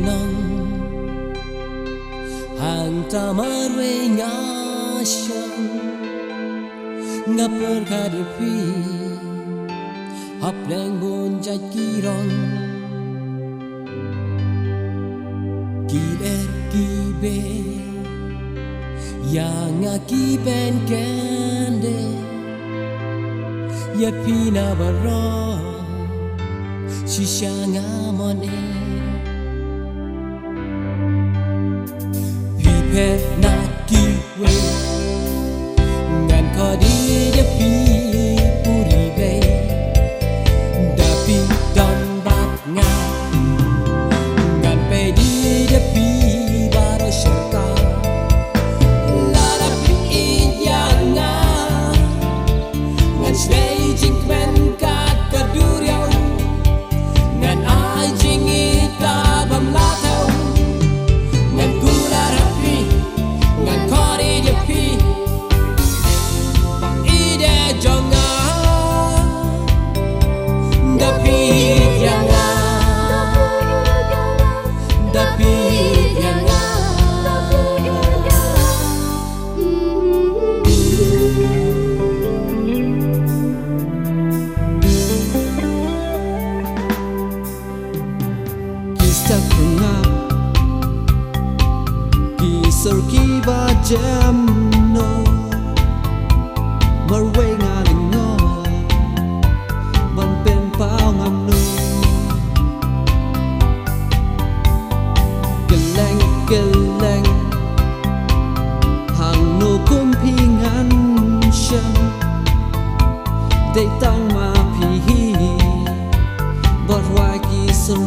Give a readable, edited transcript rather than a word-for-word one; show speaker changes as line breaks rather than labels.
nang hang tamarwe ngashang ngapur kadipi hapleng bon jakirong kiler kibe yang akiben kende ya pina baro shishanga mone pipe na kiwe ngan kodi ya pi puri be da pi don bat nga ngan pe di ya pi baro shaka la da pi inyanga ngan stay jing kmen kat kaduriao ngan ai jing ita bam la thau ngan kula rapi ngan kori ya pi ide jonga da pi yanga da pi yanga kisah pengap kisah kiba jam no marwe ngaling no man pen pao ngam no keleng keleng hang no kum pingan shan dei tang ma pi hi bot wa ki sum